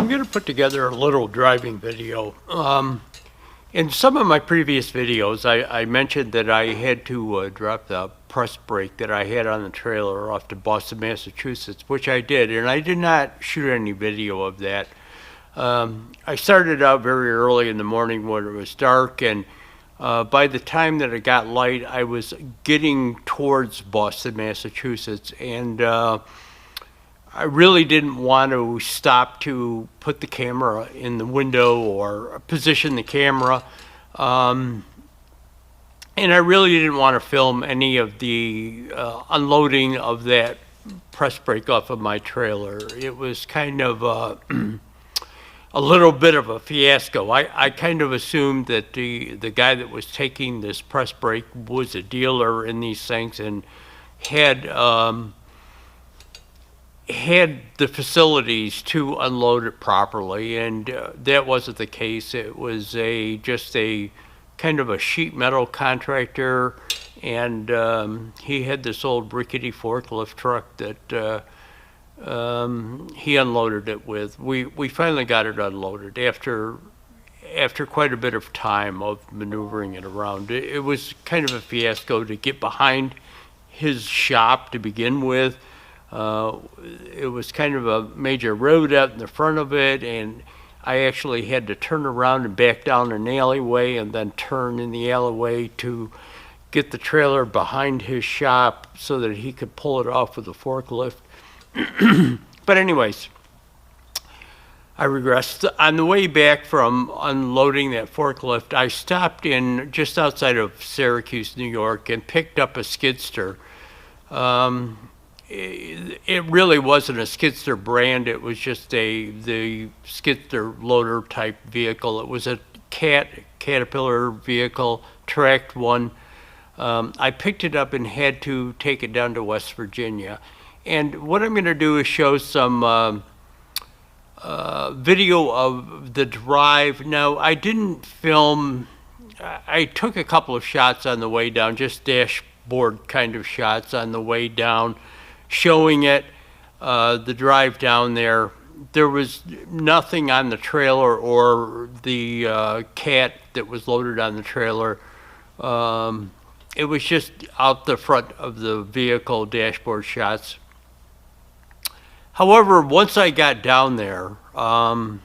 I'm going to put together a little driving video. In some of my previous videos, I mentioned that I had to drop the press brake that I had on the trailer off to Boston, Massachusetts, which I did, and I did not shoot any video of that. I started out very early in the morning when it was dark, and by the time that it got light, I was getting towards Boston, Massachusetts, and I really didn't want to stop to put the camera in the window or position the camera. And I really didn't want to film any of the unloading of that press brake off of my trailer. It was kind of a little bit of a fiasco. I kind of assumed that the guy that was taking this press brake was a dealer in these things and had the facilities to unload it properly, and that wasn't the case. It was just a kind of a sheet metal contractor, and he had this old rickety forklift truck that he unloaded it with. We finally got it unloaded after quite a bit of time of maneuvering it around. It was kind of a fiasco to get behind his shop to begin with. It was kind of a major road out in the front of it, and I actually had to turn around and back down an alleyway and then turn in the alleyway to get the trailer behind his shop so that he could pull it off with a forklift. But anyways, I regressed. On the way back from unloading that forklift, I stopped in just outside of Syracuse, New York, and picked up a skidster. It really wasn't a skidster brand. It was just the skidster loader type vehicle. It was a Caterpillar vehicle, tracked one. I picked it up and had to take it down to West Virginia. And what I'm going to do is show some video of the drive. Now, I didn't film. I took a couple of shots on the way down, just dashboard kind of shots on the way down, showing it, the drive down there. There was nothing on the trailer or the cat that was loaded on the trailer. It was just out the front of the vehicle, dashboard shots. However, once I got down there, I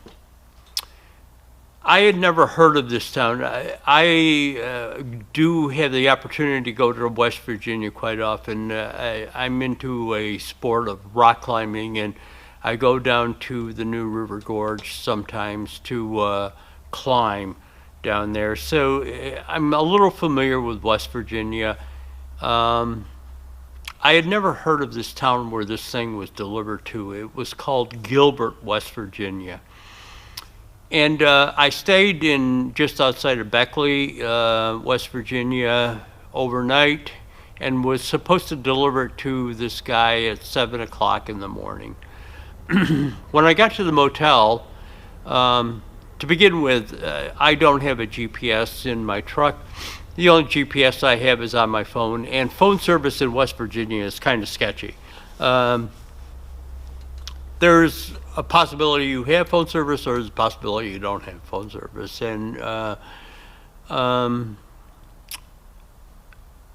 had never heard of this town. I do have the opportunity to go to West Virginia quite often. I'm into a sport of rock climbing, and I go down to the New River Gorge sometimes to climb down there. So I'm a little familiar with West Virginia. I had never heard of this town where this thing was delivered to. It was called Gilbert, West Virginia. And I stayed in just outside of Beckley, West Virginia, overnight, and was supposed to deliver it to this guy at 7 o'clock in the morning. When I got to the motel, to begin with, I don't have a GPS in my truck. The only GPS I have is on my phone, and phone service in West Virginia is kind of sketchy. There's a possibility you have phone service, or there's a possibility you don't have phone service. And I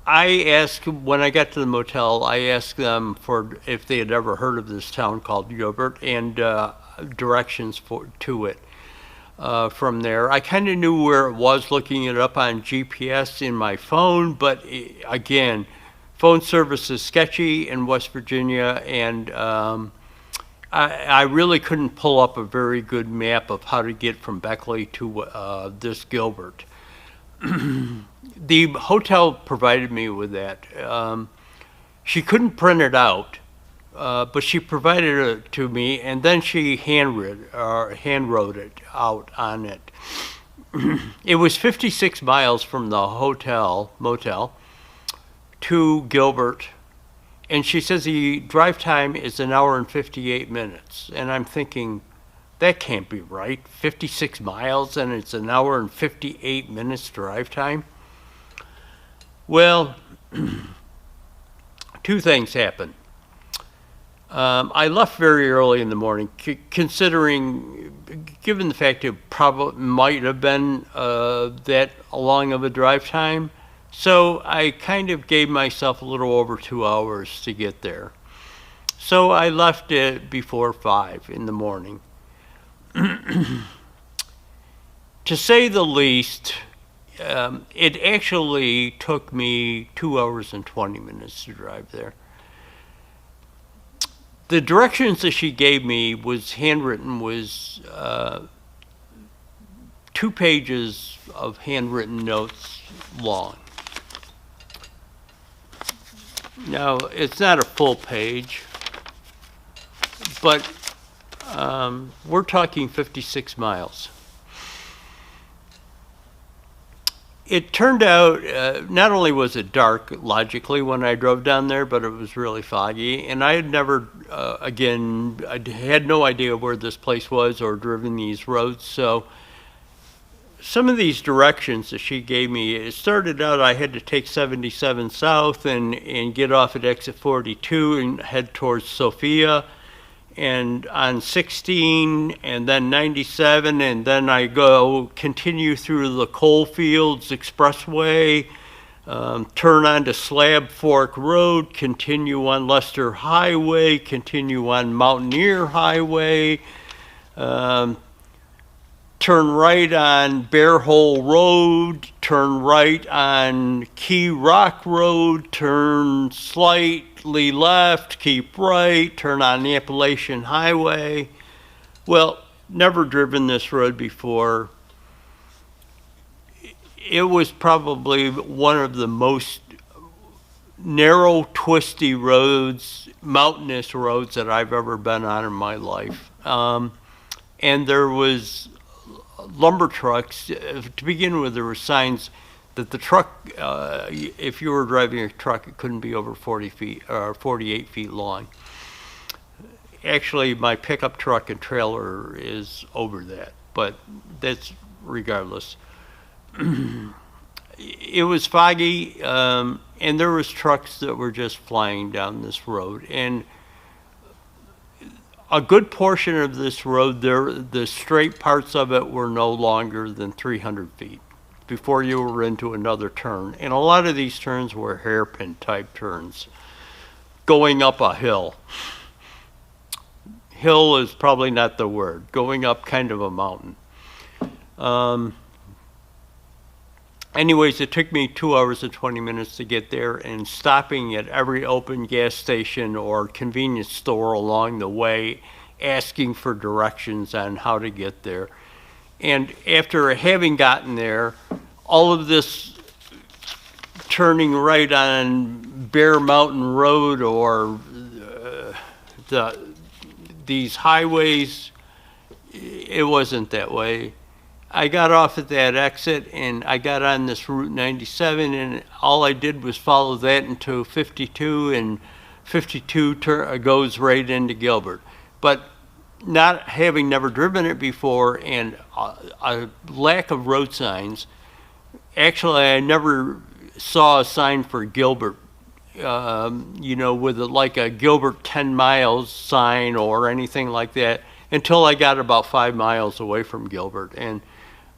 asked, when I got to the motel, I asked them for if they had ever heard of this town called Gilbert, and directions to it. From there, I kind of knew where it was looking it up on GPS in my phone, but again, phone service is sketchy in West Virginia, and I really couldn't pull up a very good map of how to get from Beckley to this Gilbert. The hotel provided me with that. She couldn't print it out, but she provided it to me, and then she hand wrote it out on it. It was 56 miles from the motel to Gilbert, and she says the drive time is 1 hour and 58 minutes. And I'm thinking, that can't be right. 56 miles and it's 1 hour and 58 minutes drive time? Well, two things happened. I left very early in the morning, considering given the fact it probably might have been that long of a drive time. So I kind of gave myself a little over 2 hours to get there. So I left it before 5 in the morning. To say the least, it actually took me 2 hours and 20 minutes to drive there. The directions that she gave me was handwritten, was 2 pages of handwritten notes long. Now, it's not a full page, but we're talking 56 miles. It turned out, not only was it dark, logically, when I drove down there, but it was really foggy. And I had never, again, I had no idea where this place was or driven these roads. So some of these directions that she gave me, it started out I had to take 77 south and get off at exit 42 and head towards Sophia. And on 16 and then 97, and then I continue through the Coalfields Expressway, turn onto Slab Fork Road, continue on Lester Highway, continue on Mountaineer Highway, turn right on Bear Hole Road, turn right on Key Rock Road, turn slightly left, keep right, turn on the Appalachian Highway. Well, never driven this road before. It was probably one of the most narrow, twisty roads, mountainous roads that I've ever been on in my life. And there was lumber trucks. To begin with, there were signs that the truck, if you were driving a truck, it couldn't be over 40 feet or 48 feet long. Actually, my pickup truck and trailer is over that, but that's regardless. It was foggy, and there was trucks that were just flying down this road. And a good portion of this road, the straight parts of it were no longer than 300 feet before you were into another turn. And a lot of these turns were hairpin type turns, going up a hill. Hill is probably not the word, going up kind of a mountain. Anyways, it took me 2 hours and 20 minutes to get there, and stopping at every open gas station or convenience store along the way, asking for directions on how to get there. And after having gotten there, all of this turning right on Bear Mountain Road or these highways, it wasn't that way. I got off at that exit and I got on this Route 97, and all I did was follow that into 52, and 52 goes right into Gilbert. But not having never driven it before and a lack of road signs, actually I never saw a sign for Gilbert, with like a Gilbert 10 miles sign or anything like that until I got about 5 miles away from Gilbert, and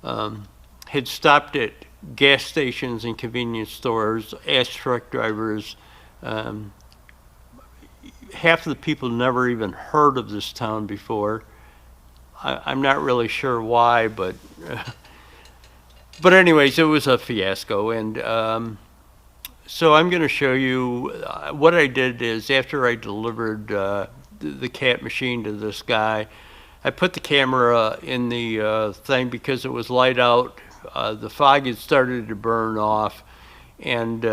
had stopped at gas stations and convenience stores, asked truck drivers. Half of the people never even heard of this town before. I'm not really sure why, but anyways, it was a fiasco. And so I'm going to show you what I did is after I delivered the cat machine to this guy, I put the camera in the thing because it was light out. The fog had started to burn off, and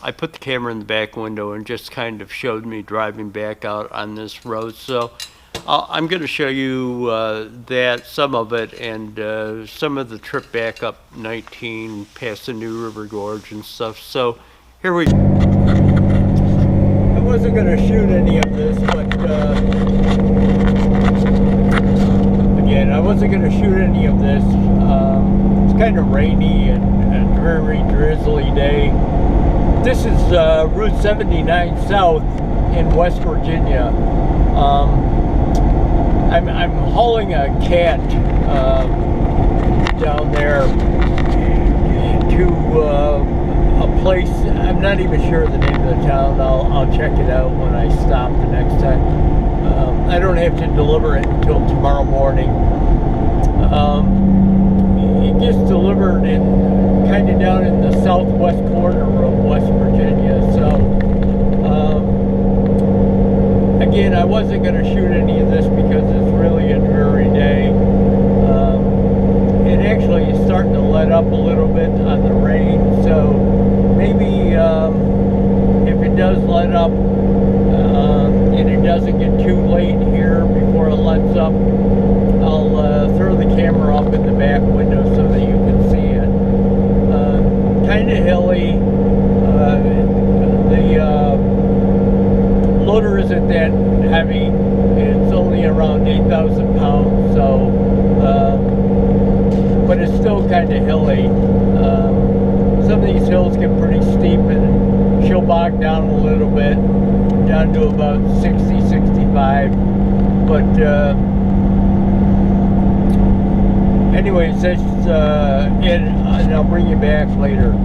I put the camera in the back window and just kind of showed me driving back out on this road. So I'm going to show you some of it, and some of the trip back up 19 past the New River Gorge and stuff. So here we go. I wasn't going to shoot any of this, but again, I wasn't going to shoot any of this. It's kind of rainy and a very drizzly day. This is Route 79 South in West Virginia. I'm hauling a cat down there to a place. I'm not even sure the name of the town. I'll check it out when I stop the next time. I don't have to deliver it until tomorrow morning. It gets delivered in kind of down in the southwest corner of West Virginia. So again, I wasn't going to shoot any of this because it's really a dreary day. It actually is starting to let up a little bit on the rain, so maybe if it does let up and it doesn't get too late here before it lets up, I'll throw the camera up in the back window so that you can see it. Kind of hilly. The loader isn't that heavy. It's only around 8,000 pounds, so but it's still kind of hilly. Some of these hills get pretty steep and she'll bog down a little bit, down to about 60, 65. But anyways, that's it, and I'll bring you back later.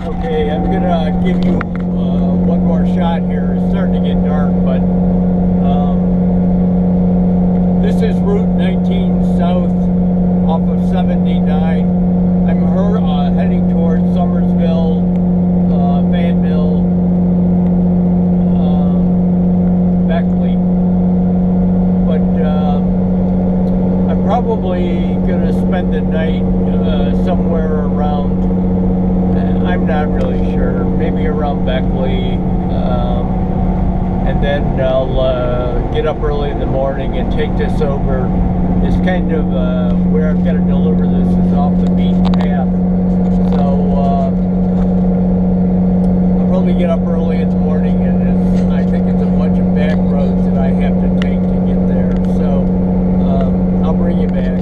Okay, I'm gonna give you one more shot here. It's starting to get dark, but this is Route 19 south off of 79. I'm heading towards Summersville, Fayetteville, Beckley. But I'm probably going to spend the night somewhere around, I'm not really sure, maybe around Beckley. And then I'll get up early in the morning and take this over. It's kind of where I've got to deliver this is off the beaten path. So I'll probably get up early in the morning, and I think it's a bunch of back roads that I have to take to get there. So I'll bring you back.